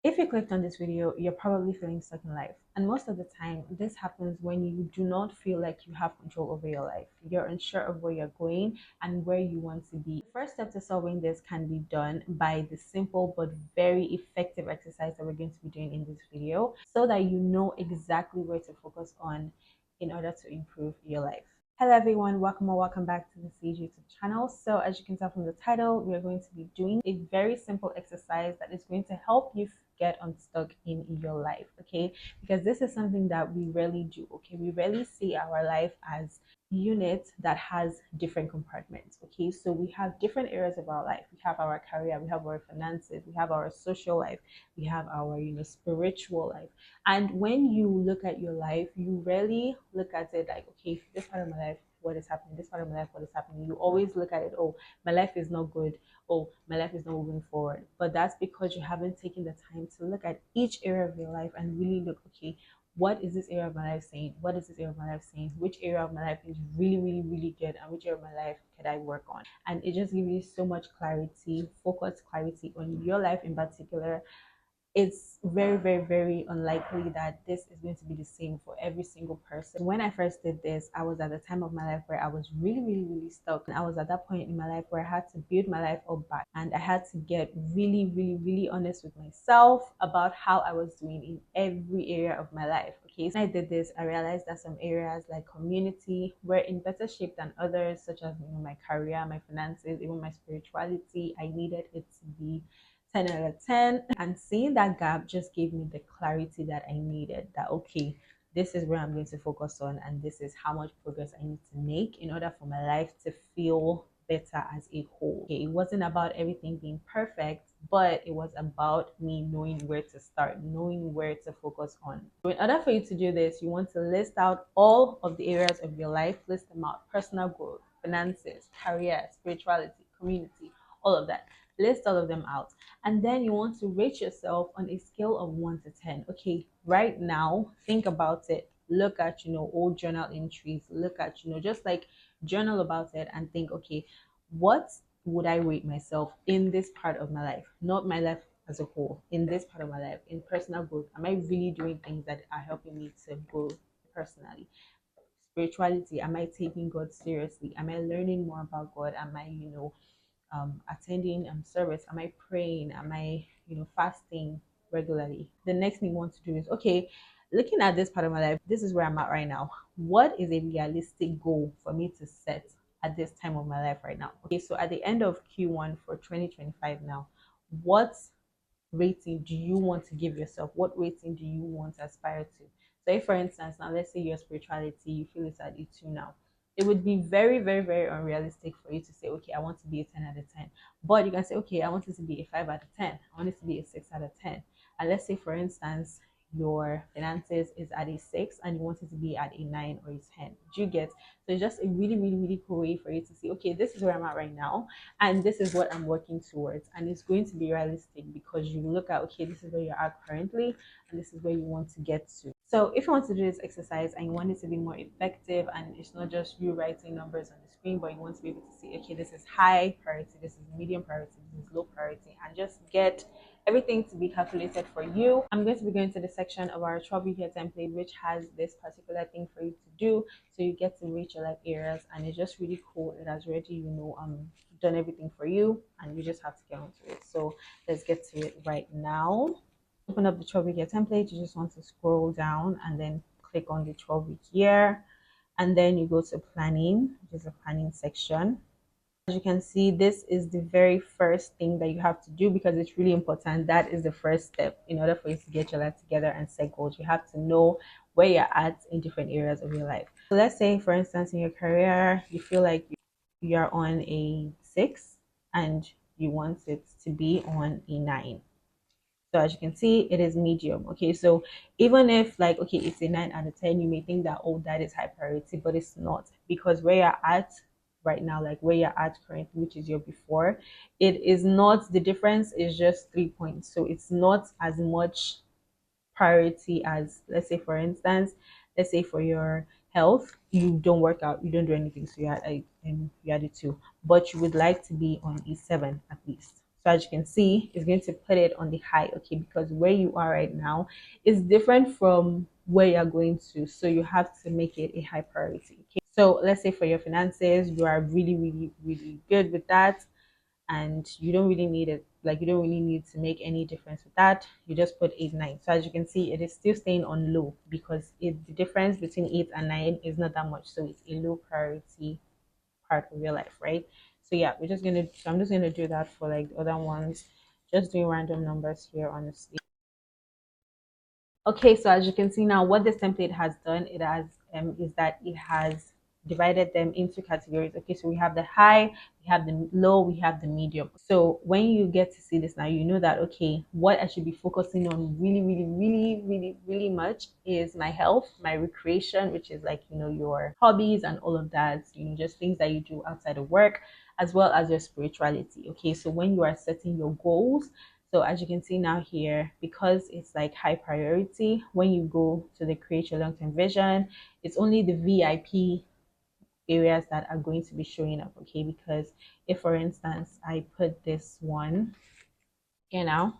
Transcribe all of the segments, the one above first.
If you clicked on this video, you're probably feeling stuck in life. And most of the time, this happens when you do not feel like you have control over your life. You're unsure of where you're going and where you want to be. The first step to solving this can be done by the simple but very effective exercise that we're going to be doing in this video so that you know exactly where to focus on in order to improve your life. Hello everyone, welcome or welcome back to the Sage YouTube channel. So as you can tell from the title, we are going to be doing a very simple exercise that is going to help you get unstuck in your life, okay? Because this is something that we rarely do, okay? We rarely see our life as unit that has different compartments, okay? So we have different areas of our life. We have our career, we have our finances, we have our social life, we have our spiritual life. And when you look at your life, you rarely look at it like, okay, this part of my life, what is happening? This part of my life, what is happening? You always look at it, oh, my life is not good. Oh, my life is not moving forward. But that's because you haven't taken the time to look at each area of your life and really look, okay, what is this area of my life saying? What is this area of my life saying? Which area of my life is really, really, really good? And which area of my life could I work on? And it just gives you so much clarity, focused clarity on your life in particular. It's very, very, very unlikely that this is going to be the same for every single person. When I first did this, I was at the time of my life where I was really, really, really stuck. And I was at that point in my life where I had to build my life up back, and I had to get really, really, really honest with myself about how I was doing in every area of my life. Okay, so when I did this, I realized that some areas like community were in better shape than others, such as my career, my finances, even my spirituality. I needed it to be 10 out of 10. And seeing that gap just gave me the clarity that I needed, that okay, this is where I'm going to focus on, and this is how much progress I need to make in order for my life to feel better as a whole. Okay, it wasn't about everything being perfect, but it was about me knowing where to start, knowing where to focus on. So in order for you to do this, you want to list out all of the areas of your life, list them out: personal growth, finances, career, spirituality, community, all of that. List all of them out, and then you want to rate yourself on a scale of 1 to 10. Okay, right now, think about it. Look at old journal entries. Look at just like journal about it and think, okay, what would I rate myself in this part of my life, not my life as a whole, in this part of my life, in personal growth? Am I really doing things that are helping me to grow personally? Spirituality, am I taking God seriously? Am I learning more about God? Am I attending service? Am I praying? Am I fasting regularly? The next thing you want to do is, okay, looking at this part of my life, this is where I'm at right now. What is a realistic goal for me to set at this time of my life right now? Okay, so at the end of Q1 for 2025 now, what rating do you want to give yourself? What rating do you want to aspire to? So if, for instance, now let's say your spirituality, you feel it's at a 2 now, it would be very, very, very unrealistic for you to say, okay, I want to be a 10 out of 10. But you can say, okay, I want it to be a 5 out of 10. I want it to be a 6 out of 10. And let's say, for instance, your finances is at a 6 and you want it to be at a 9 or a 10. Do you get? So it's just a really, really, really cool way for you to see, okay, this is where I'm at right now, and this is what I'm working towards. And it's going to be realistic because you look at, okay, this is where you're at currently, and this is where you want to get to. So if you want to do this exercise and you want it to be more effective, and it's not just you writing numbers on the screen, but you want to be able to see, okay, this is high priority, this is medium priority, this is low priority, and just get everything to be calculated for you. I'm going to be going to the section of our 12-week template, which has this particular thing for you to do, so you get to reach your life areas. And it's just really cool. It has already done everything for you, and you just have to get onto it. So let's get to it right now. Open up the 12-week template. You just want to scroll down and then click on the 12-week year, and then you go to planning, which is the planning section. As you can see, this is the very first thing that you have to do because it's really important. That is the first step in order for you to get your life together and set goals. You have to know where you're at in different areas of your life. So let's say, for instance, in your career, you feel like you're on a 6 and you want it to be on a 9. So as you can see, it is medium. Okay, so even if like, okay, it's a 9 out of 10, you may think that, oh, that is high priority, but it's not, because where you're at right now, like where you're at currently, which is your before, it is not, the difference is just 3 points. So it's not as much priority as, let's say, for instance, let's say for your health, you don't work out, you don't do anything, so you're at a 2, but you would like to be on a 7 at least. So as you can see, it's going to put it on the high, okay, because where you are right now is different from where you're going to. So you have to make it a high priority. Okay. So let's say for your finances, you are really, really, really good with that, and you don't really need it. Like you don't really need to make any difference with that. You just put 8, 9. So as you can see, it is still staying on low because the difference between 8 and 9 is not that much. So it's a low priority part of your life, right? So yeah, I'm just gonna do that for like the other ones, just doing random numbers here, honestly. Okay, so as you can see now, what this template has done, it has is that it has divided them into categories. Okay, so we have the high, we have the low, we have the medium. So when you get to see this now, you know that okay, what I should be focusing on really, really, really, really, really much is my health, my recreation, which is like your hobbies and all of that. Just things that you do outside of work, as well as your spirituality. Okay, so when you are setting your goals, so as you can see now here, because it's like high priority, when you go to the create your long-term vision, it's only the VIP areas that are going to be showing up, okay? Because if, for instance, I put this one, you know,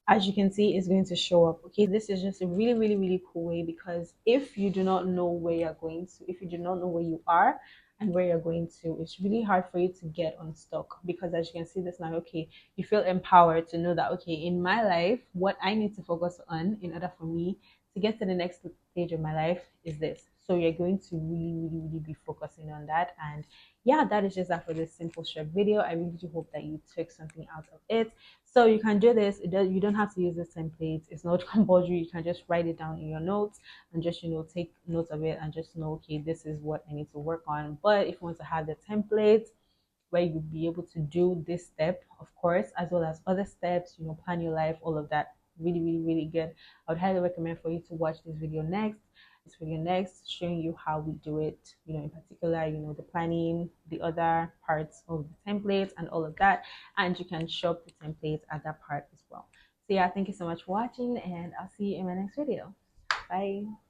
as you can see, it's going to show up. Okay, this is just a really, really, really cool way, because if you do not know where you're going to, if you do not know where you are and where you're going to, it's really hard for you to get unstuck. Because as you can see this now, okay, you feel empowered to know that okay, in my life, what I need to focus on in order for me to get to the next stage of my life is this. So you're going to really, really, really be focusing on that. And yeah, that is just that for this simple short video. I really do hope that you took something out of it. So you can do this. You don't have to use this template. It's not compulsory. You can just write it down in your notes and just take notes of it and just know, okay, this is what I need to work on. But if you want to have the template where you'll be able to do this step, of course, as well as other steps, plan your life, all of that, really, really, really good. I would highly recommend for you to watch this video next. This video next, showing you how we do it, in particular, the planning, the other parts of the templates and all of that. And you can shop the templates at that part as well. So yeah, thank you so much for watching, and I'll see you in my next video. Bye.